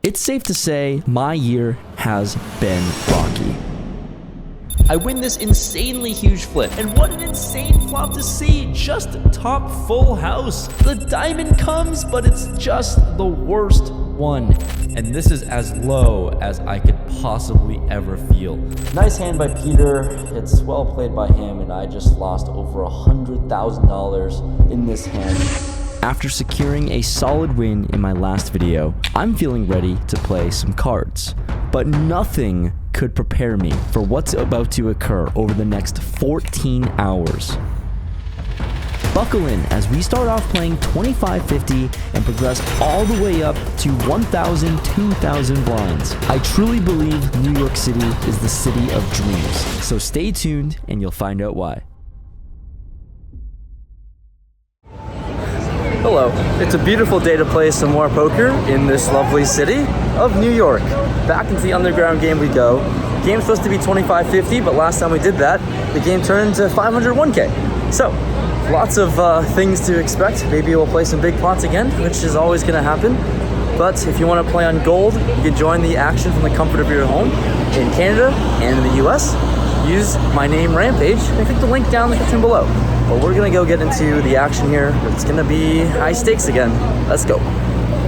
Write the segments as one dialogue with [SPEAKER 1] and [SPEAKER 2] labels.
[SPEAKER 1] It's safe to say my year has been rocky. I win this insanely huge flip, and what an insane flop to see, just top full house. The diamond comes, but it's just the worst one. And this is as low as I could possibly ever feel. Nice hand by Peter, it's well played by him, and I just lost over $100,000 in this hand. After securing a solid win in my last video, I'm feeling ready to play some cards. But nothing could prepare me for what's about to occur over the next 14 hours. Buckle in as we start off playing 2550 and progress all the way up to 1,000, 2,000 blinds. I truly believe New York City is the city of dreams. So stay tuned and you'll find out why. Hello, it's a beautiful day to play some more poker in this lovely city of New York. Back into the underground game we go. Game's supposed to be 2550, but last time we did that, the game turned to 501k. So, lots of things to expect. Maybe we'll play some big pots again, which is always gonna happen. But if you wanna play on gold, you can join the action from the comfort of your home in Canada and in the US. Use my name Rampage and click the link down in the description below. But we're gonna go get into the action here. It's gonna be high stakes again. Let's go.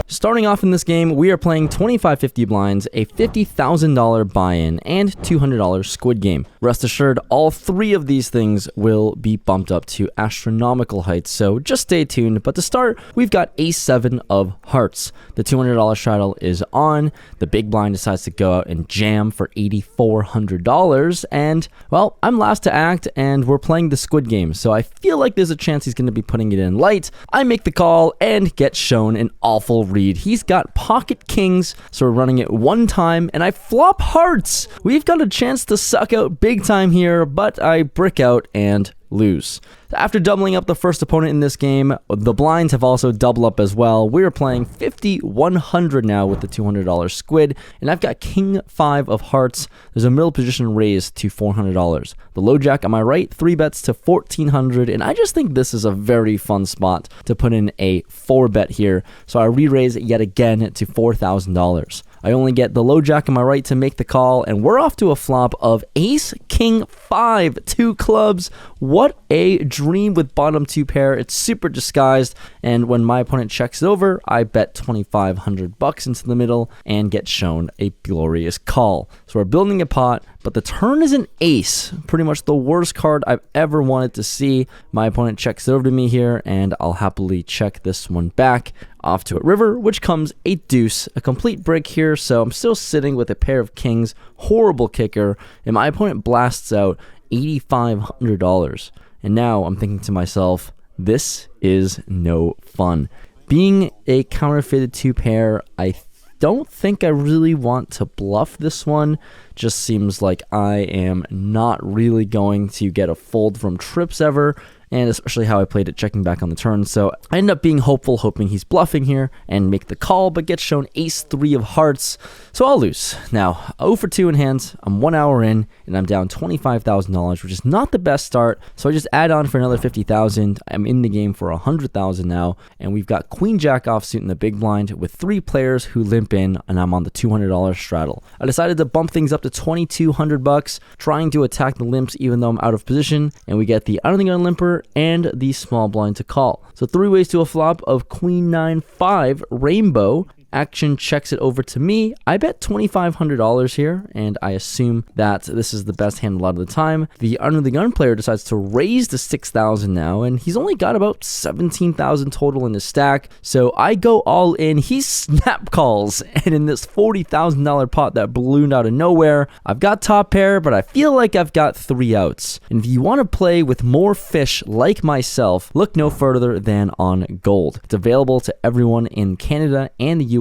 [SPEAKER 1] Starting off in this game, we are playing 2550 blinds, a $50,000 buy-in, and $200 squid game. Rest assured, all three of these things will be bumped up to astronomical heights, so just stay tuned. But to start, we've got Ace-7 of hearts. The $200 straddle is on. The big blind decides to go out and jam for $8,400, and, well, I'm last to act, and we're playing the squid game, so I feel like there's a chance he's going to be putting it in light. I make the call and get shown an awful read. He's got pocket kings, so we're running it one time, and I flop hearts. We've got a chance to suck out big time here, but I brick out and lose. After doubling up the first opponent in this game, the blinds have also doubled up as well. We're playing 50-100 now with the $200 squid, and I've got King 5 of hearts. There's a middle position raised to $400. The low jack on my right, 3 bets to $1,400, and I just think this is a very fun spot to put in a 4 bet here, so I re-raise yet again to $4,000. I only get the low jack on my right to make the call, and we're off to a flop of Ace King 5, 2 clubs. What a dream with bottom 2 pair. It's super disguised, and when my opponent checks it over, I bet $2,500 into the middle and get shown a glorious call. So we're building a pot, but the turn is an ace, pretty much the worst card I've ever wanted to see. My opponent checks it over to me here, and I'll happily check this one back. Off to a river, which comes a deuce, a complete break here, so I'm still sitting with a pair of kings, horrible kicker, and my opponent blasts out $8,500. And now I'm thinking to myself, this is no fun. Being a counterfeited 2 pair, I don't think I really want to bluff this one. Just seems like I am not really going to get a fold from trips ever, and especially how I played it checking back on the turn. So I end up being hopeful, hoping he's bluffing here and make the call, but get shown Ace-3 of hearts, so I'll lose. Now, 0 for 2 in hands, I'm 1 hour in, and I'm down $25,000, which is not the best start, so I just add on for another $50,000. I'm in the game for $100,000 now, and we've got Queen-Jack offsuit in the big blind with 3 players who limp in, and I'm on the $200 straddle. I decided to bump things up to $2,200, trying to attack the limps even though I'm out of position, and we get the I don't think I'm limper and the small blind to call. So 3 ways to a flop of Queen 9-5 rainbow. Action checks it over to me. I bet $2,500 here, and I assume that this is the best hand a lot of the time. The under the gun player decides to raise to $6,000 now, and he's only got about $17,000 total in his stack. So I go all in. He snap calls, and in this $40,000 pot that ballooned out of nowhere, I've got top pair, but I feel like I've got 3 outs. And if you want to play with more fish like myself, look no further than on gold. It's available to everyone in Canada and the USA.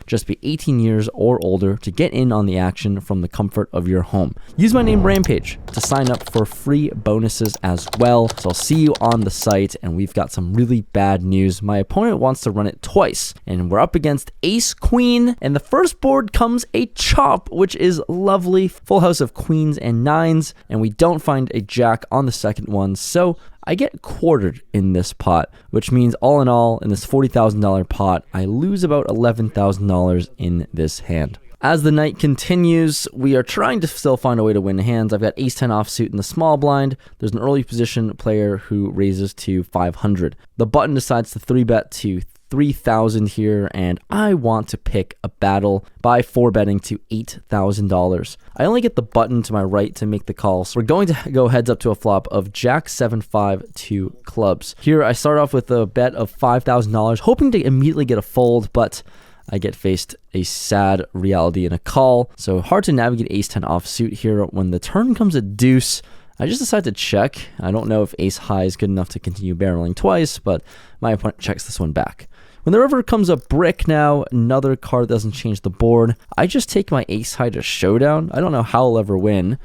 [SPEAKER 1] Just be 18 years or older to get in on the action from the comfort of your home. Use my name Rampage to sign up for free bonuses as well. So I'll see you on the site, and we've got some really bad news. My opponent wants to run it twice, and we're up against Ace Queen, and the first board comes a chop, which is lovely. Full house of queens and nines, and we don't find a jack on the second one, so I get quartered in this pot, which means all in all, in this $40,000 pot, I lose about $11,000 in this hand. As the night continues, we are trying to still find a way to win hands. I've got ace-10 offsuit in the small blind. There's an early position player who raises to 500. The button decides to 3-bet to 3,000 here, and I want to pick a battle by 4-betting to $8,000. I only get the button to my right to make the call, so we're going to go heads up to a flop of Jack 7-5 to clubs. Here I start off with a bet of $5,000, hoping to immediately get a fold, but I get faced a sad reality in a call. So hard to navigate ace-10 offsuit here. When the turn comes a deuce, I just decide to check. I don't know if ace high is good enough to continue barreling twice, but my opponent checks this one back. When the river comes a brick now, another card doesn't change the board. I just take my ace high to showdown. I don't know how I'll ever win.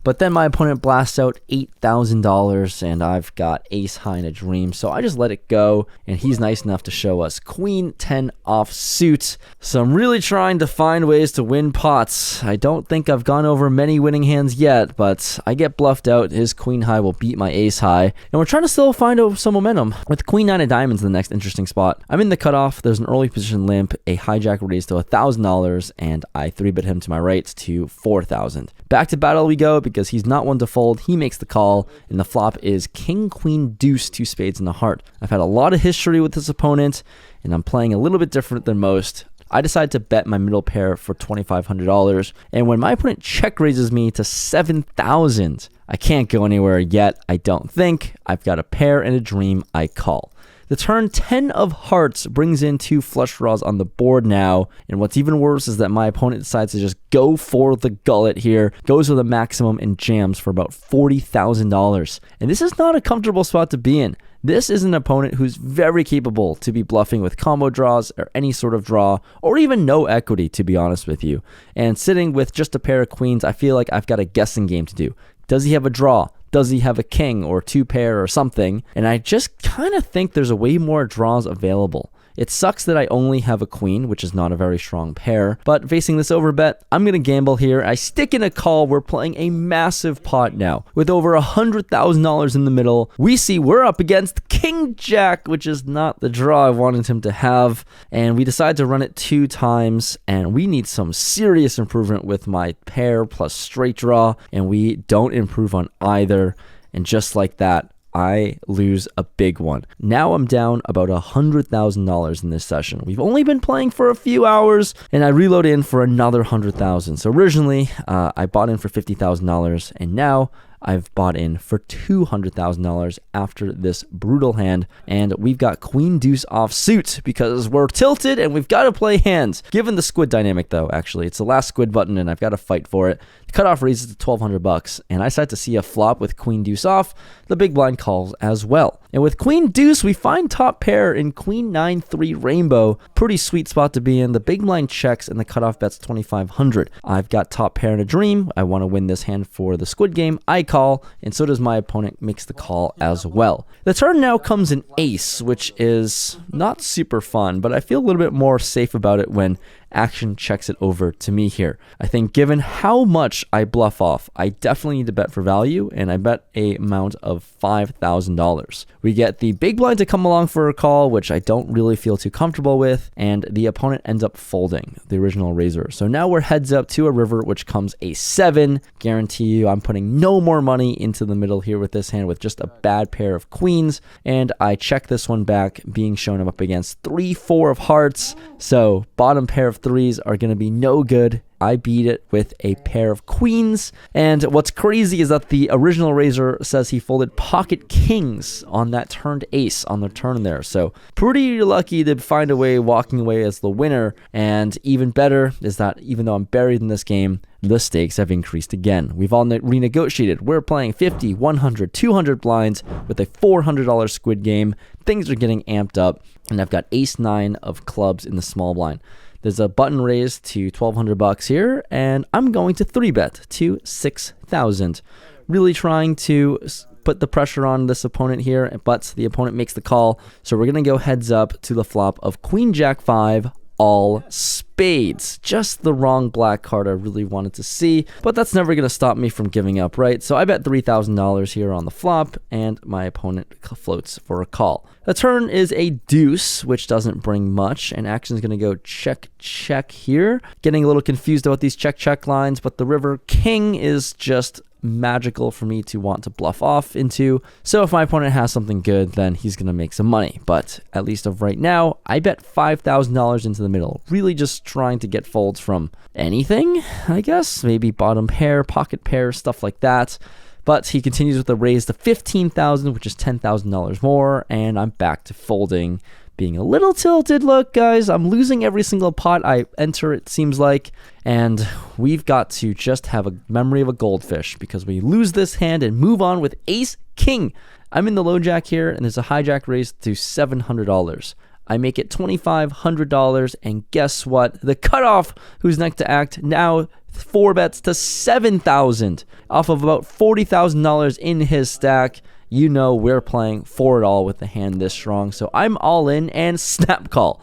[SPEAKER 1] But then my opponent blasts out $8,000, and I've got ace high in a dream, so I just let it go, and he's nice enough to show us queen 10 offsuit. So I'm really trying to find ways to win pots. I don't think I've gone over many winning hands yet, but I get bluffed out. His queen high will beat my ace high, and we're trying to still find some momentum. With queen 9 of diamonds in the next interesting spot, I'm in the cutoff. There's an early position limp, a hijack raise to $1,000, and I 3-bet him to my right to $4,000. Back to battle we go, because he's not one to fold. He makes the call, and the flop is king, queen, deuce, 2 spades in the heart. I've had a lot of history with this opponent, and I'm playing a little bit different than most. I decide to bet my middle pair for $2,500, and when my opponent check raises me to $7,000, I can't go anywhere yet, I don't think. I've got a pair and a dream, I call. The turn 10 of hearts brings in 2 flush draws on the board now, and what's even worse is that my opponent decides to just go for the gullet here, goes with a maximum and jams for about $40,000. And this is not a comfortable spot to be in. This is an opponent who's very capable to be bluffing with combo draws or any sort of draw, or even no equity, to be honest with you. And sitting with just a pair of queens, I feel like I've got a guessing game to do. Does he have a draw? Does he have a king or 2 pair or something? And I just kind of think there's a way more draws available. It sucks that I only have a queen, which is not a very strong pair, but facing this overbet, I'm going to gamble here. I stick in a call. We're playing a massive pot now. With over $100,000 in the middle, we see we're up against King Jack, which is not the draw I wanted him to have, and we decide to run it 2 times, and we need some serious improvement with my pair plus straight draw, and we don't improve on either, and just like that, I lose a big one. Now I'm down about $100,000 in this session. We've only been playing for a few hours, and I reload in for another $100,000. So originally, I bought in for $50,000, and now I've bought in for $200,000 after this brutal hand, and we've got queen deuce offsuit because we're tilted and we've got to play hands. Given the squid dynamic though, actually, it's the last squid button and I've got to fight for it. The cutoff raises to $1,200, and I start to see a flop with queen deuce off. The big blind calls as well. And with queen deuce, we find top pair in queen 9-3 rainbow. Pretty sweet spot to be in. The big blind checks and the cutoff bets $2,500. I've got top pair in a dream. I want to win this hand for the squid game. I call, and so does my opponent, makes the call as well. The turn now comes an ace, which is not super fun, but I feel a little bit more safe about it when action checks it over to me here. I think given how much I bluff off, I definitely need to bet for value, and I bet a amount of $5,000. We get the big blind to come along for a call, which I don't really feel too comfortable with, and the opponent ends up folding the original raiser. So now we're heads up to a river, which comes a 7. Guarantee you I'm putting no more money into the middle here with this hand with just a bad pair of queens, and I check this one back, being shown up against 3-4 of hearts. So bottom pair of 3s are going to be no good. I beat it with a pair of queens, and what's crazy is that the original raiser says he folded pocket kings on that turned ace on the turn there, so pretty lucky to find a way walking away as the winner. And even better is that even though I'm buried in this game, the stakes have increased again. We've all renegotiated. We're playing 50, 100, 200 blinds with a $400 squid game. Things are getting amped up, and I've got ace-9 of clubs in the small blind. There's a button raised to $1,200 here, and I'm going to 3-bet to $6,000. Really trying to put the pressure on this opponent here, but the opponent makes the call. So we're going to go heads up to the flop of queen jack 5
[SPEAKER 2] all spades. Just the wrong black card I really wanted to see, but that's never going to stop me from giving up, right? So I bet $3,000 here on the flop, and my opponent floats for a call. The turn is a deuce, which doesn't bring much, and action is going to go check, check here. Getting a little confused about these check, check lines, but the river king is just magical for me to want to bluff off into. So if my opponent has something good, then he's going to make some money. But at least of right now, I bet $5,000 into the middle. Really just trying to get folds from anything, I guess. Maybe bottom pair, pocket pair, stuff like that. But he continues with the raise to $15,000, which is $10,000 more. And I'm back to folding, being a little tilted. Look, guys, I'm losing every single pot I enter, it seems like. And we've got to just have a memory of a goldfish, because we lose this hand and move on with ace king. I'm in the low jack here, and there's a hijack raise to $700. I make it $2,500, and guess what? The cutoff, who's next to act, now 4 bets to $7,000 off of about $40,000 in his stack. You know we're playing for it all with the hand this strong. So I'm all in and snap call.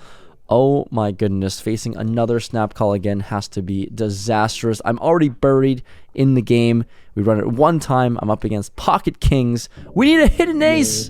[SPEAKER 2] Oh my goodness, facing another snap call again has to be disastrous. I'm already buried in the game. We run it one time. I'm up against pocket kings. We need a hidden ace.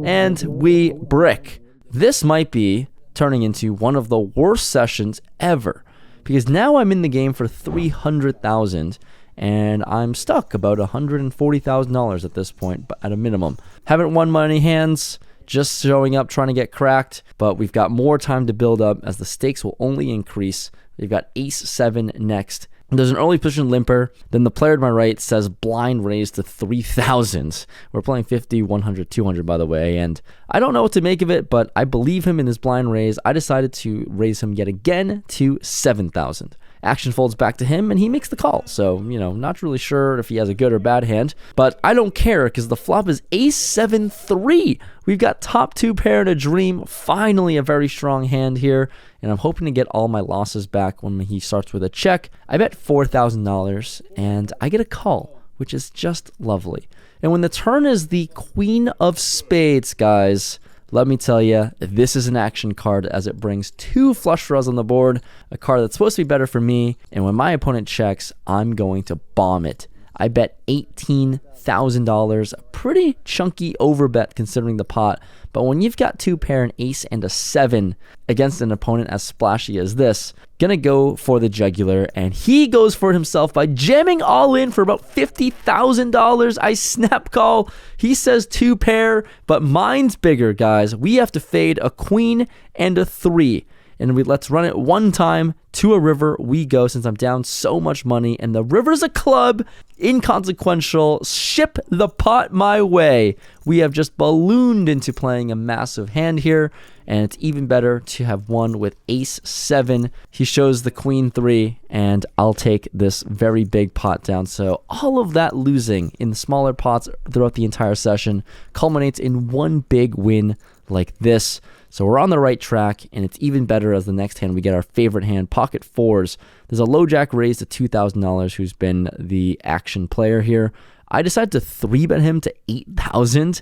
[SPEAKER 2] And we brick. This might be turning into one of the worst sessions ever, because now I'm in the game for $300,000. And I'm stuck about $140,000 at this point, but at a minimum. Haven't won money hands, just showing up, trying to get cracked, but we've got more time to build up as the stakes will only increase. We've got ace-7 next. There's an early position limper. Then the player to my right says blind raise to 3,000. We're playing 50, 100, 200, by the way, and I don't know what to make of it, but I believe him in his blind raise. I decided to raise him yet again to 7,000. Action folds back to him, and he makes the call. So, you know, not really sure if he has a good or bad hand, but I don't care because the flop is ace-7-3. We've got top 2 pair and a dream. Finally, a very strong hand here, and I'm hoping to get all my losses back when he starts with a check. I bet $4,000, and I get a call, which is just lovely. And when the turn is the queen of spades, guys, let me tell you, this is an action card as it brings 2 flush draws on the board, a card that's supposed to be better for me, and when my opponent checks, I'm going to bomb it. I bet $18,000, a pretty chunky overbet considering the pot, but when you've got 2 pair, an ace and a 7 against an opponent as splashy as this, gonna go for the jugular, and he goes for it himself by jamming all in for about $50,000. I snap call. He says 2 pair, but mine's bigger, guys. We have to fade a queen and a 3. And let's run it one time to a river. We go, since I'm down so much money, and the river's a club, inconsequential. Ship the pot my way. We have just ballooned into playing a massive hand here, and it's even better to have won with ace-7. He shows the queen 3, and I'll take this very big pot down. So all of that losing in the smaller pots throughout the entire session culminates in one big win like this. So we're on the right track, and it's even better as the next hand we get our favorite hand, pocket 4s. There's a low jack raise to $2,000, who's been the action player here. I decided to 3-bet him to 8,000.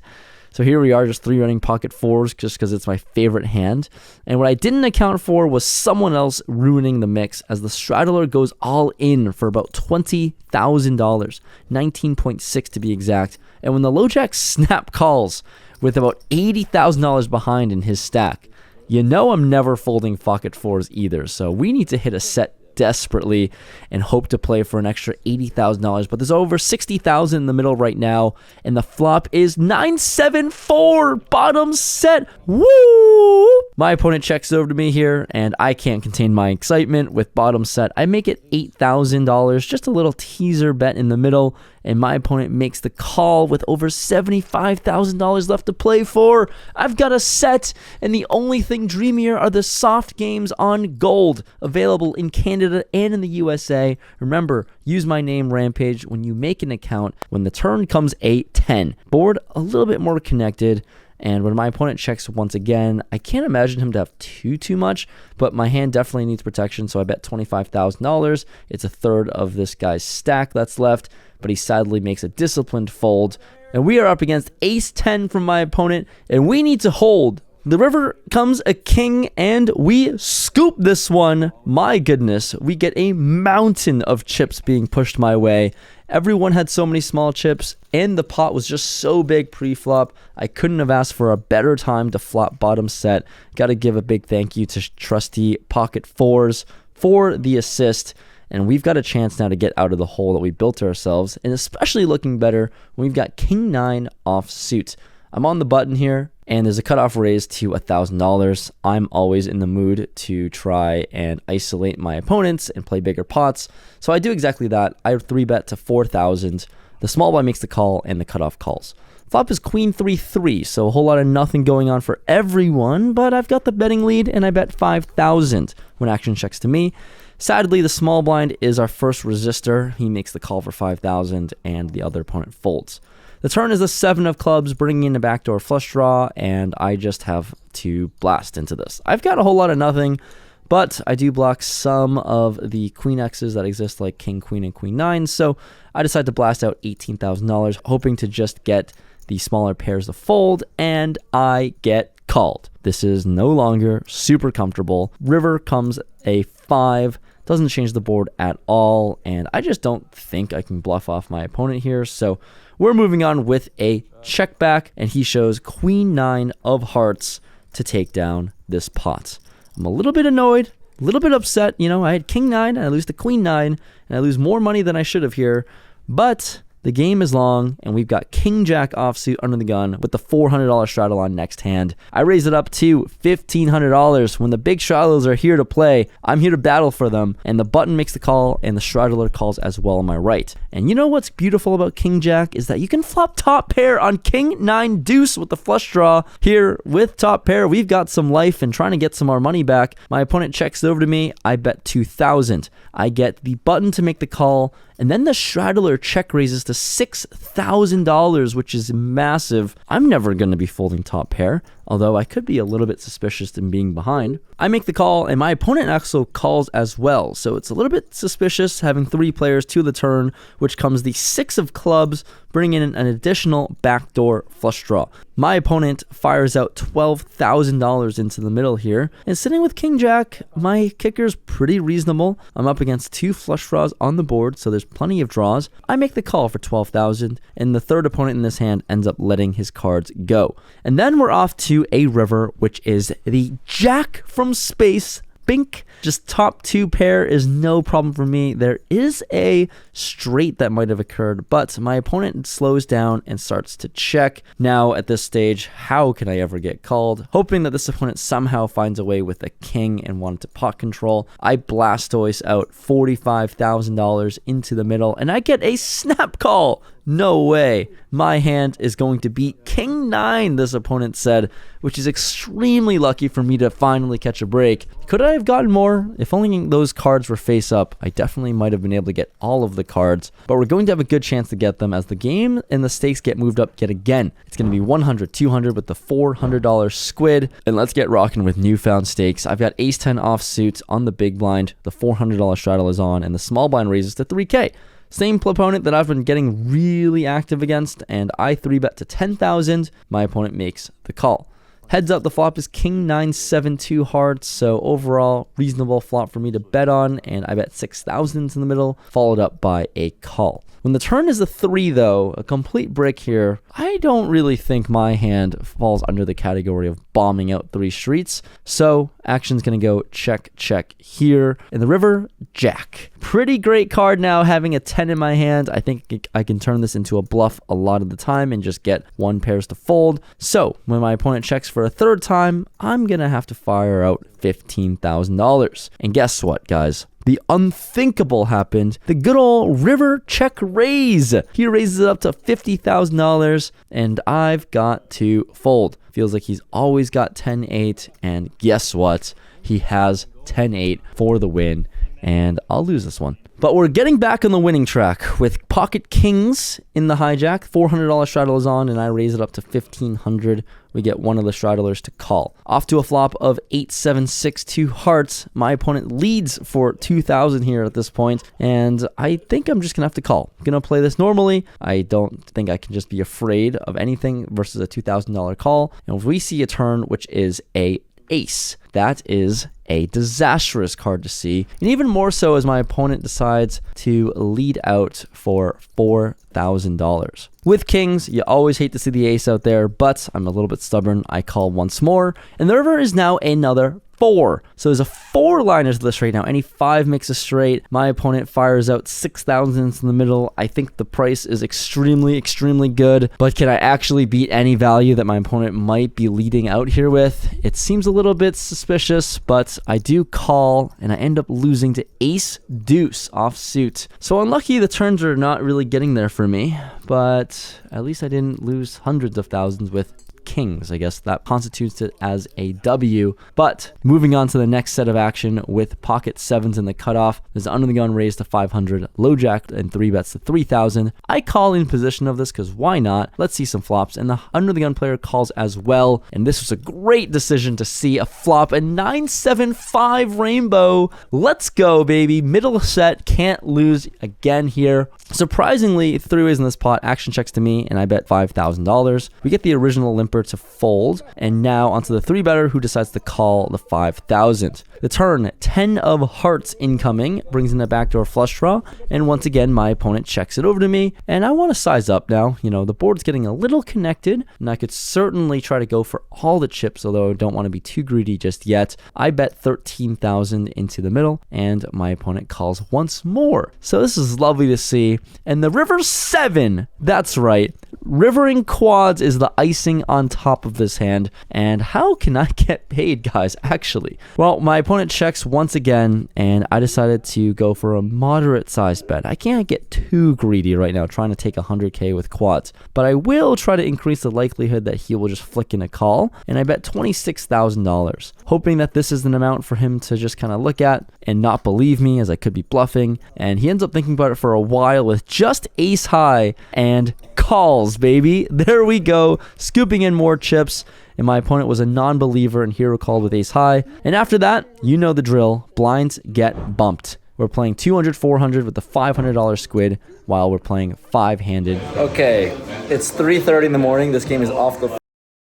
[SPEAKER 2] So here we are, just 3-running pocket 4s just because it's my favorite hand. And what I didn't account for was someone else ruining the mix, as the straddler goes all in for about $20,000, 19.6 to be exact. And when the low jack snap calls with about $80,000 behind in his stack, you know I'm never folding pocket 4s either. So we need to hit a set desperately and hope to play for an extra $80,000, but there's over $60,000 in the middle right now, and the flop is 9-7-4 bottom set. Woo! My opponent checks over to me here, and I can't contain my excitement with bottom set. I make it $8,000, just a little teaser bet in the middle, and my opponent makes the call with over $75,000 left to play for. I've got a set, and the only thing dreamier are the soft games on gold, available in Canada and in the USA. Remember, use my name Rampage when you make an account. When the turn comes 8-10, board a little bit more connected. And when my opponent checks once again, I can't imagine him to have too much, but my hand definitely needs protection, so I bet $25,000. It's a third of this guy's stack that's left, but he sadly makes a disciplined fold. And we are up against ace-10 from my opponent, and we need to hold The river comes a king, and we scoop this one. My goodness, we get a mountain of chips being pushed my way. Everyone had so many small chips, and the pot was just so big pre-flop. I couldn't have asked for a better time to flop bottom set. Got to give a big thank you to trusty Pocket Fours for the assist. And we've got a chance now to get out of the hole that we built ourselves, and especially looking better when we've got King 9 offsuit. I'm on the button here, and there's a cutoff raise to $1,000. I'm always in the mood to try and isolate my opponents and play bigger pots. So I do exactly that. I 3-bet to 4,000. The small blind makes the call, and the cutoff calls. Flop is Queen 3-3, so a whole lot of nothing going on for everyone, but I've got the betting lead, and I bet 5,000 when action checks to me. Sadly, the small blind is our first resistor. He makes the call for 5,000, and the other opponent folds. The turn is the 7 of clubs, bringing in a backdoor flush draw, and I just have to blast into this. I've got a whole lot of nothing, but I do block some of the queen X's that exist, like king, queen, and queen 9, so I decide to blast out $18,000, hoping to just get the smaller pairs to fold, and I get called. This is no longer super comfortable. River comes a 5, doesn't change the board at all, and I just don't think I can bluff off my opponent here, so we're moving on with a check back, and he shows Queen 9 of hearts to take down this pot. I'm a little bit annoyed, a little bit upset. You know, I had King 9, and I lose to Queen 9, and I lose more money than I should have here, but the game is long, and we've got King Jack offsuit under the gun with the $400 straddle on next hand. I raise it up to $1,500 when the big straddlers are here to play. I'm here to battle for them, and the button makes the call, and the straddler calls as well on my right. And you know what's beautiful about King Jack is that you can flop top pair on King 9 deuce with the flush draw. Here with top pair, we've got some life and trying to get some more money back. My opponent checks over to me. I bet 2,000. I get the button to make the call, and then the straddler check raises to $6,000, which is massive. I'm never going to be folding top pair, although I could be a little bit suspicious in being behind. I make the call, and my opponent also calls as well, so it's a little bit suspicious having 3 players to the turn, which comes the 6 of clubs, bringing in an additional backdoor flush draw. My opponent fires out $12,000 into the middle here, and sitting with King Jack, my kicker's pretty reasonable. I'm up against 2 flush draws on the board, so there's plenty of draws. I make the call for 12,000, and the third opponent in this hand ends up letting his cards go. And then we're off to a river, which is the Jack from space. Bink. Just top 2 pair is no problem for me. There is a straight that might have occurred, but my opponent slows down and starts to check. Now at this stage, how can I ever get called? Hoping that this opponent somehow finds a way with a king and wanted to pot control. I Blastoise out $45,000 into the middle, and I get a snap call. No way. My hand is going to beat King 9, this opponent said, which is extremely lucky for me to finally catch a break. Could I have gotten more? If only those cards were face up, I definitely might have been able to get all of the cards, but we're going to have a good chance to get them as the game and the stakes get moved up yet again. It's going to be 100, 200 with the $400 squid, and let's get rocking with newfound stakes. I've got ace 10 offsuit on the big blind, the $400 straddle is on, and the small blind raises to 3K. Same opponent that I've been getting really active against, and I 3-bet to 10,000. My opponent makes the call. Heads up, the flop is King 9 7-2 hearts, so overall reasonable flop for me to bet on, and I bet 6,000 in the middle, followed up by a call. When the turn is a 3 though, a complete brick here, I don't really think my hand falls under the category of bombing out 3 streets, so action's gonna go check, check here. In the river, Jack. Pretty great card now, having a 10 in my hand. I think I can turn this into a bluff a lot of the time and just get 1 pairs to fold. So when my opponent checks for a 3rd time, I'm gonna have to fire out $15,000. And guess what, guys? The unthinkable happened. The good old river check raise. He raises it up to $50,000, and I've got to fold. Feels like he's always got 10-8, and guess what? He has 10-8 for the win. and I'll lose this one. But we're getting back on the winning track with pocket kings in the hijack. $400 straddle is on, and I raise it up to $1,500. We get one of the straddlers to call. Off to a flop of 8-7-6-2 hearts. My opponent leads for 2,000 here at this point, and I think I'm just gonna have to call. I'm gonna play this normally. I don't think I can just be afraid of anything versus a $2,000 call. And if we see a turn which is a ace, that is a disastrous card to see, and even more so as my opponent decides to lead out for $4,000. With kings, you always hate to see the ace out there, but I'm a little bit stubborn. I call once more, and the river is now another 4. So there's a 4-liner to this right now. Any 5 makes a straight. My opponent fires out 6,000 in the middle. I think the price is extremely, extremely good, but can I actually beat any value that my opponent might be leading out here with? It seems a little bit suspicious, but I do call, and I end up losing to ace deuce offsuit. So unlucky the turns are not really getting there for me, but at least I didn't lose hundreds of thousands with kings. I guess that constitutes it as a W. But moving on to the next set of action with pocket 7s in the cutoff. There's an under the gun raise to 500, low jack and 3 bets to 3,000. I call in position of this because why not? Let's see some flops, and the under the gun player calls as well. And this was a great decision to see a flop, a 9-7-5 rainbow. Let's go, baby. Middle set, can't lose again here. Surprisingly, 3 ways in this pot, action checks to me, and I bet $5,000. We get the original limper to fold, and now onto the 3-better who decides to call the 5,000. The turn, 10 of hearts incoming, brings in a backdoor flush draw, and once again, my opponent checks it over to me, and I want to size up now. You know, the board's getting a little connected, and I could certainly try to go for all the chips, although I don't want to be too greedy just yet. I bet 13,000 into the middle, and my opponent calls once more. So this is lovely to see. And the river 7, that's right. Rivering quads is the icing on top of this hand. And how can I get paid, guys, actually? Well, my opponent checks once again, and I decided to go for a moderate sized bet. I can't get too greedy right now trying to take 100K with quads, but I will try to increase the likelihood that he will just flick in a call, and I bet $26,000, hoping that this is an amount for him to just kind of look at and not believe me, as I could be bluffing. And he ends up thinking about it for a while with just ace high and calls, baby. There we go, scooping in more chips. And my opponent was a non-believer and hero called with ace high. And after that, you know the drill. Blinds get bumped. We're playing 200, 400 with the $500 squid while we're playing 5-handed. Okay, it's 3:30 in the morning. This game is off the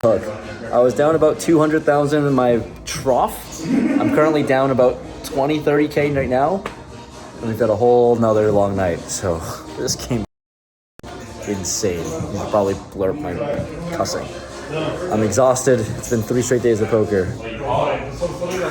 [SPEAKER 2] hook. I was down about 200,000 in my trough. I'm currently down about 20, 30K right now. And we've got a whole nother long night. So this game is insane. You should probably blurb my cussing. I'm exhausted. It's been 3 straight days of poker.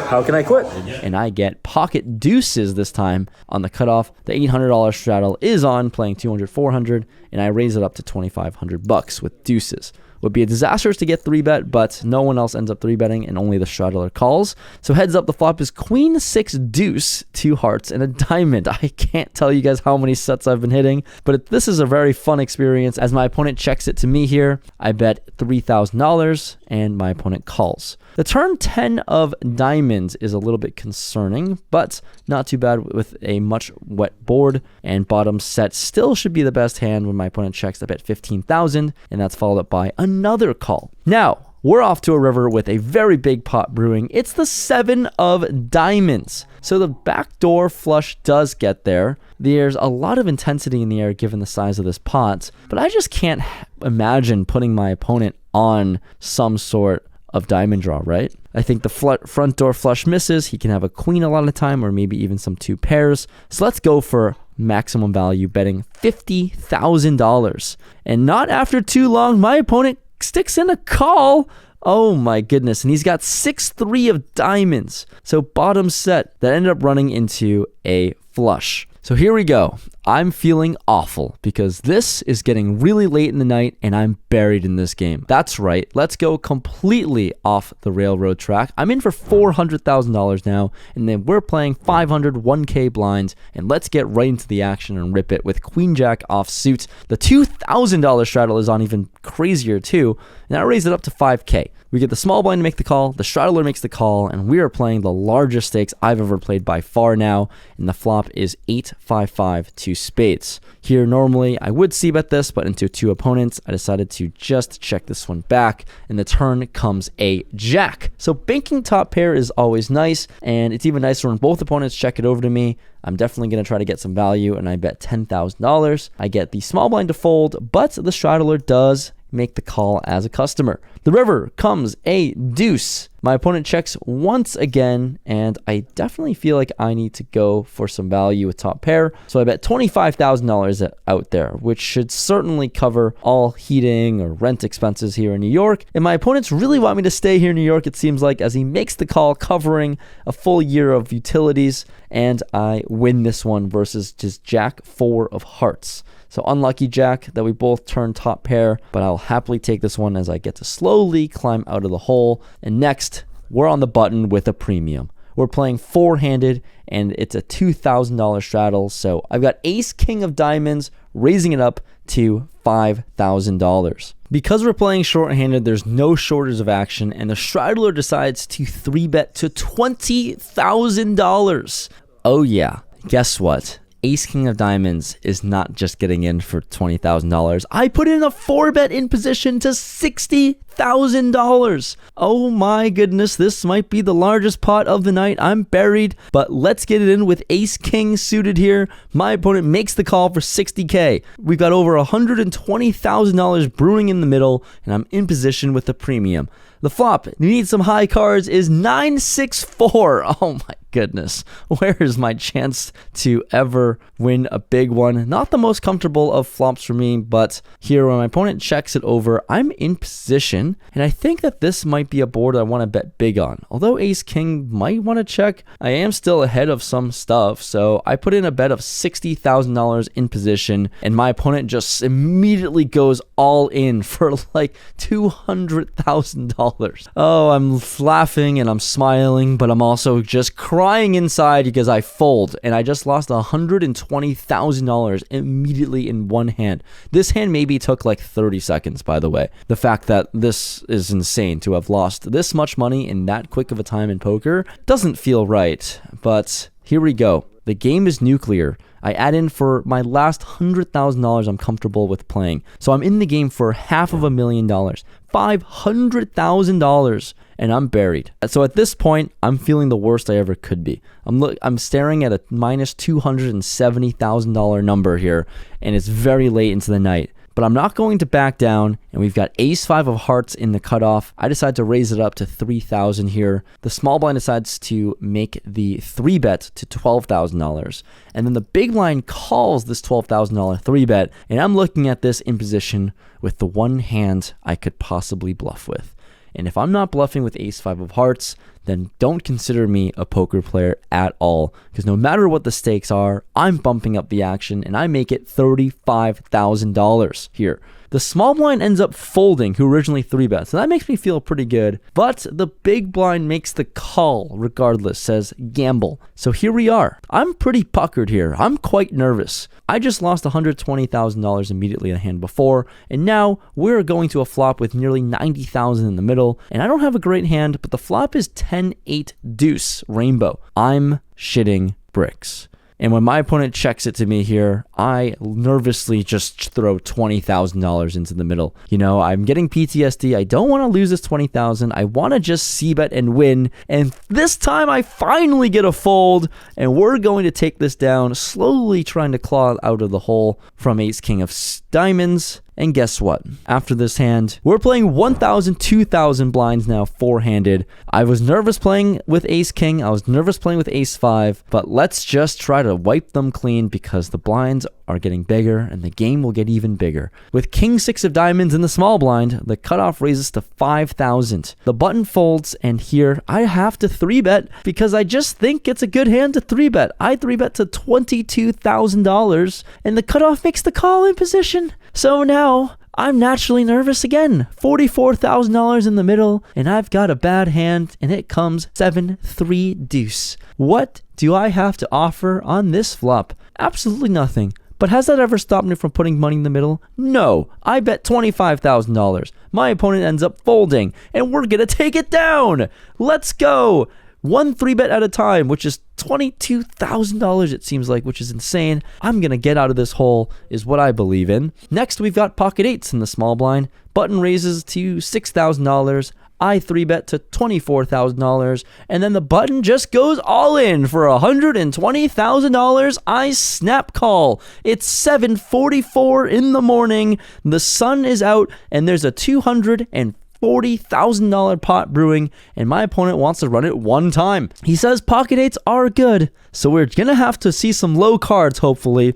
[SPEAKER 2] How can I quit? And I get pocket deuces this time on the cutoff. The $800 straddle is on, playing 200, 400, and I raise it up to $2,500 with deuces. Would be a disaster to get 3-bet, but no one else ends up 3-betting, and only the straddler calls. So heads up, the flop is queen 6 deuce, 2 hearts, and a diamond. I can't tell you guys how many sets I've been hitting, but this is a very fun experience. As my opponent checks it to me here, I bet $3,000, and my opponent calls. The turn 10 of diamonds is a little bit concerning, but not too bad with a much wet board, and bottom set still should be the best hand when my opponent checks. I bet 15,000, and that's followed up by another call. Now, we're off to a river with a very big pot brewing. It's the 7 of diamonds. So the backdoor flush does get there. There's a lot of intensity in the air given the size of this pot, but I just can't imagine putting my opponent on some sort of diamond draw, right? I think the front door flush misses. He can have a queen a lot of the time, or maybe even some 2 pairs. So let's go for maximum value, betting $50,000. And not after too long, my opponent sticks in a call. Oh my goodness. And he's got 6-3 of diamonds. So bottom set that ended up running into a flush. So here we go. I'm feeling awful because this is getting really late in the night and I'm buried in this game. That's right. Let's go completely off the railroad track. I'm in for $400,000 now, and then we're playing 500 1K blinds, and let's get right into the action and rip it with queen jack off suit. The $2,000 straddle is on even crazier too, and I raise it up to 5K. We get the small blind to make the call, the straddler makes the call, and we are playing the largest stakes I've ever played by far now, and the flop is 8-5-5 2 spades. Here, normally, I would c-bet this, but into 2 opponents, I decided to just check this one back, and the turn comes a jack. So banking top pair is always nice, and it's even nicer when both opponents check it over to me. I'm definitely going to try to get some value, and I bet $10,000. I get the small blind to fold, but the straddler does make the call as a customer. The river comes a deuce. My opponent checks once again, and I definitely feel like I need to go for some value with top pair. So I bet $25,000 out there, which should certainly cover all heating or rent expenses here in New York. And my opponents really want me to stay here in New York, it seems like, as he makes the call covering a full year of utilities, and I win this one versus just Jack 4 of hearts. So unlucky Jack that we both turn top pair, but I'll happily take this one as I get to slowly climb out of the hole. And next, we're on the button with a premium. We're playing 4-handed, and it's a $2,000 straddle. So I've got ace king of diamonds, raising it up to $5,000. Because we're playing short-handed, there's no shortage of action, and the straddler decides to 3-bet to $20,000. Oh yeah, guess what? Ace king of diamonds is not just getting in for $20,000. I put in a 4-bet in position to $60,000. Oh my goodness, this might be the largest pot of the night. I'm buried, but let's get it in with ace king suited here. My opponent makes the call for $60K. We've got over $120,000 brewing in the middle, and I'm in position with the premium. The flop, you need some high cards, is 9-6-4. Oh my goodness. Where is my chance to ever win a big one? Not the most comfortable of flops for me, but here when my opponent checks it over, I'm in position, and I think that this might be a board I want to bet big on. Although ace king might want to check, I am still ahead of some stuff, so I put in a bet of $60,000 in position, and my opponent just immediately goes all in for like $200,000. Oh, I'm laughing and I'm smiling, but I'm also just crying inside because I fold, and I just lost $120,000 immediately in one hand. This hand maybe took like 30 seconds, by the way. The fact that this is insane to have lost this much money in that quick of a time in poker doesn't feel right, but here we go. The game is nuclear. I add in for my last $100,000 I'm comfortable with playing. So I'm in the game for $500,000, $500,000, and I'm buried. So at this point, I'm feeling the worst I ever could be. I'm staring at a minus $270,000 number here, and it's very late into the night. But I'm not going to back down, and we've got ace-5 of hearts in the cutoff. I decide to raise it up to $3,000 here. The small blind decides to make the 3-bet to $12,000, and then the big blind calls this $12,000 3-bet, and I'm looking at this in position with the one hand I could possibly bluff with. And if I'm not bluffing with ace-5 of hearts, then don't consider me a poker player at all, because no matter what the stakes are, I'm bumping up the action, and I make it $35,000 here. The small blind ends up folding, who originally 3-bets, and that makes me feel pretty good, but the big blind makes the call regardless, says gamble. So here we are. I'm pretty puckered here. I'm quite nervous. I just lost $120,000 immediately in the hand before, and now we're going to a flop with nearly $90,000 in the middle, and I don't have a great hand, but the flop is 10-8 deuce rainbow. I'm shitting bricks. And when my opponent checks it to me here, I nervously just throw $20,000 into the middle. You know, I'm getting PTSD. I don't want to lose this $20,000. I want to just c-bet and win. And this time I finally get a fold, and we're going to take this down, slowly trying to claw out of the hole from ace king of diamonds. And guess what? After this hand, we're playing 1,000, 2,000 blinds now, 4-handed. I was nervous playing with ace king. I was nervous playing with ace 5, but let's just try to wipe them clean because the blinds are getting bigger and the game will get even bigger. With king 6 of diamonds in the small blind, the cutoff raises to 5,000. The button folds, and here I have to 3-bet because I just think it's a good hand to 3-bet. I 3-bet to $22,000, and the cutoff makes the call in position. So now I'm naturally nervous again. $44,000 in the middle, and I've got a bad hand, and it comes 7-3 deuce. What do I have to offer on this flop? Absolutely nothing. But has that ever stopped me from putting money in the middle? No. I bet $25,000. My opponent ends up folding, and we're going to take it down. Let's go. One 3-bet at a time, which is $22,000 it seems like, which is insane. I'm going to get out of this hole is what I believe in. Next, we've got pocket eights in the small blind. Button raises to $6,000. I 3-bet to $24,000, and then the button just goes all in for $120,000. I snap call. It's 7:44 in the morning. The sun is out, and there's a $240,000 pot brewing, and my opponent wants to run it one time. He says pocket eights are good, so we're gonna have to see some low cards, hopefully.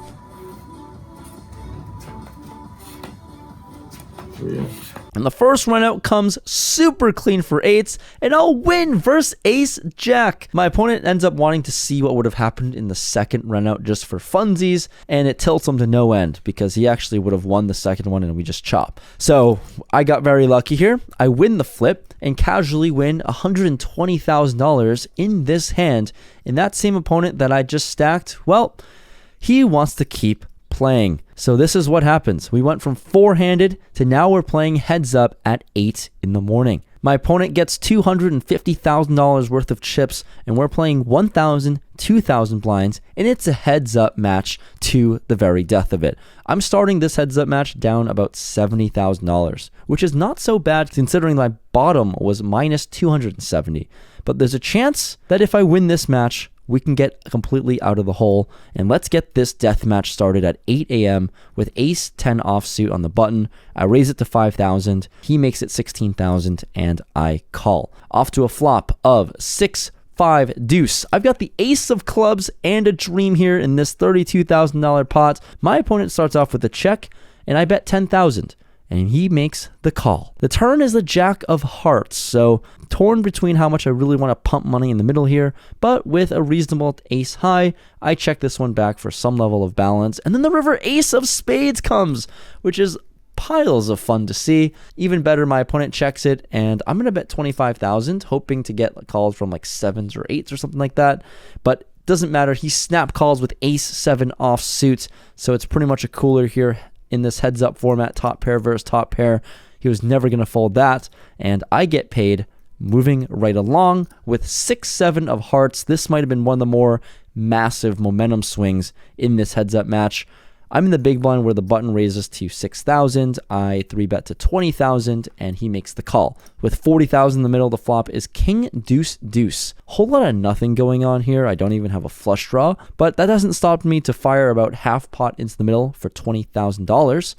[SPEAKER 2] Yeah. And the first run out comes super clean for eights, and I'll win versus ace jack. My opponent ends up wanting to see what would have happened in the second run out just for funsies, and it tilts him to no end because he actually would have won the second one and we just chop. So I got very lucky here. I win the flip and casually win $120,000 in this hand. And that same opponent that I just stacked, well, he wants to keep playing. So this is what happens. We went from four-handed to now we're playing heads up at 8 in the morning. My opponent gets $250,000 worth of chips, and we're playing 1,000, 2,000 blinds, and it's a heads up match to the very death of it. I'm starting this heads up match down about $70,000, which is not so bad considering my bottom was minus 270. But there's a chance that if I win this match, we can get completely out of the hole. And let's get this death match started at 8 a.m. with ace 10 offsuit on the button. I raise it to 5,000. He makes it 16,000 and I call. Off to a flop of 6-5 deuce. I've got the ace of clubs and a dream here in this $32,000 pot. My opponent starts off with a check and I bet 10,000. And he makes the call. The turn is the jack of hearts, so torn between how much I really want to pump money in the middle here, but with a reasonable ace high, I check this one back for some level of balance, and then the river ace of spades comes, which is piles of fun to see. Even better, my opponent checks it, and I'm going to bet 25,000, hoping to get calls from like 7s or 8s or something like that, but doesn't matter. He snap calls with ace 7 offsuit, so it's pretty much a cooler here. In this heads up format, top pair versus top pair, he was never going to fold that, and I get paid moving right along with 6-7 of hearts. This might have been one of the more massive momentum swings in this heads up match. I'm in the big blind where the button raises to 6,000. I 3-bet to 20,000, and he makes the call. With 40,000 in the middle, the flop is king, deuce, deuce. Whole lot of nothing going on here. I don't even have a flush draw, but that doesn't stop me to fire about half pot into the middle for $20,000.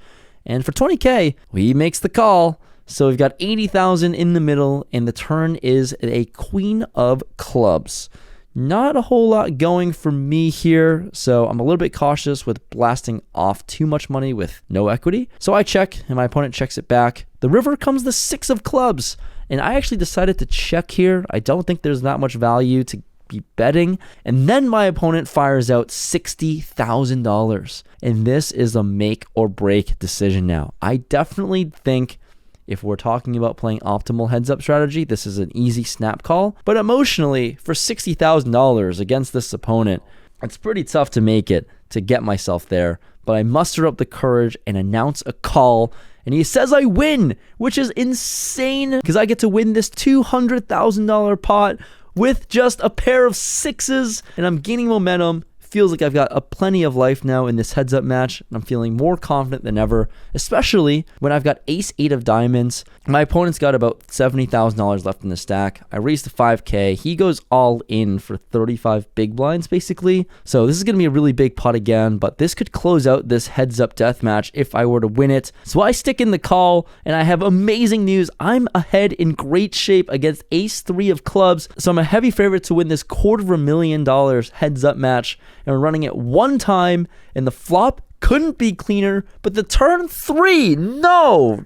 [SPEAKER 2] And for 20K, he makes the call. So we've got 80,000 in the middle, and the turn is a queen of clubs. Not a whole lot going for me here, so I'm a little bit cautious with blasting off too much money with no equity. So I check, and my opponent checks it back. The river comes the 6 of clubs, and I actually decided to check here. I don't think there's that much value to be betting. And then my opponent fires out $60,000, and this is a make or break decision now. I definitely think if we're talking about playing optimal heads-up strategy, this is an easy snap call. But emotionally, for $60,000 against this opponent, it's pretty tough to make it to get myself there. But I muster up the courage and announce a call. And he says I win, which is insane because I get to win this $200,000 pot with just a pair of 6s. And I'm gaining momentum. Feels like I've got a plenty of life now in this heads up match, and I'm feeling more confident than ever, especially when I've got ace 8 of diamonds. My opponent's got about $70,000 left in the stack. I raise to 5K. He goes all in for 35 big blinds basically. So this is going to be a really big pot again, but this could close out this heads up death match if I were to win it. So I stick in the call, and I have amazing news. I'm ahead in great shape against ace 3 of clubs. So I'm a heavy favorite to win this $250,000 heads up match. And we're running it one time, and the flop couldn't be cleaner, but the turn 3, no!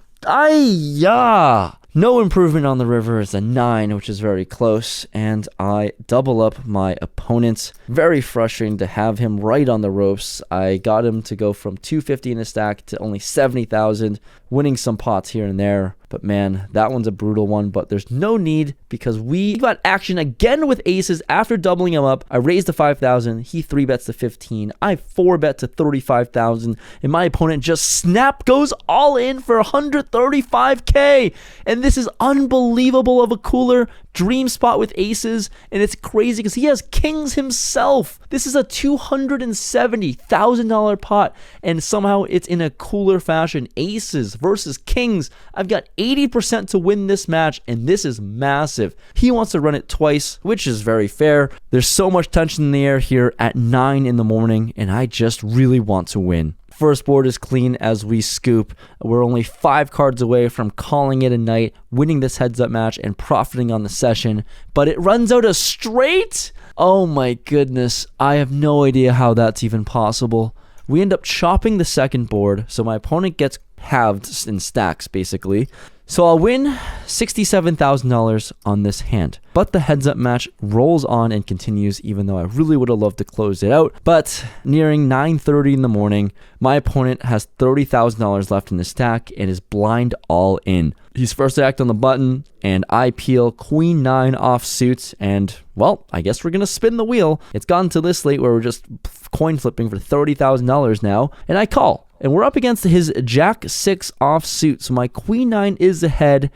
[SPEAKER 2] No improvement on the river. It's a 9, which is very close, and I double up my opponent. Very frustrating to have him right on the ropes. I got him to go from 250 in a stack to only 70,000, winning some pots here and there. But man, that one's a brutal one, but there's no need because we got action again with aces after doubling him up. I raised to 5,000. He 3-bets to 15. I 4-bet to 35,000. And my opponent just goes all in for 135K. And this is unbelievable of a cooler dream spot with aces. And it's crazy because he has kings himself. This is a $270,000 pot. And somehow it's in a cooler fashion. Aces versus kings. I've got 80% to win this match, and this is massive. He wants to run it twice, which is very fair. There's so much tension in the air here at 9 in the morning, and I just really want to win. First board is clean as we scoop. We're only 5 cards away from calling it a night, winning this heads-up match, and profiting on the session, but it runs out a straight? Oh my goodness, I have no idea how that's even possible. We end up chopping the second board, so my opponent gets halved in stacks, basically. So I'll win $67,000 on this hand. But the heads-up match rolls on and continues, even though I really would have loved to close it out. But nearing 9:30 in the morning, my opponent has $30,000 left in the stack and is blind all in. He's first to act on the button, and I peel Queen 9 off suits, and, well, I guess we're going to spin the wheel. It's gotten to this late where we're just coin flipping for $30,000 now, and I call. And we're up against his Jack 6 offsuit, so my Queen 9 is ahead.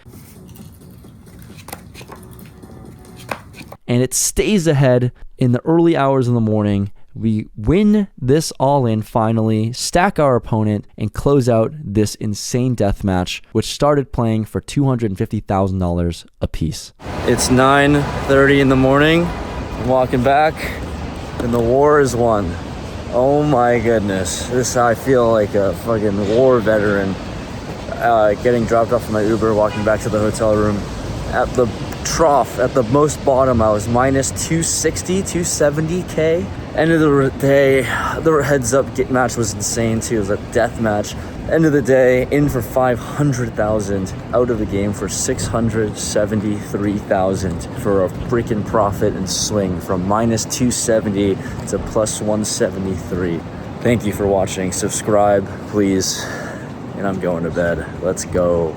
[SPEAKER 2] And it stays ahead in the early hours of the morning. We win this all in finally, stack our opponent, and close out this insane death match, which started playing for $250,000 apiece.
[SPEAKER 1] It's 9:30 in the morning. I'm walking back, and the war is won. Oh my goodness. I feel like a fucking war veteran. Getting dropped off in my Uber, walking back to the hotel room. At the trough, at the most bottom, I was minus 260, 270K. End of the day, the heads up match was insane too. It was a death match. End of the day, in for 500,000, out of the game for 673,000 for a freaking profit and swing from minus 270 to plus 173. Thank you for watching. Subscribe, please. And I'm going to bed. Let's go.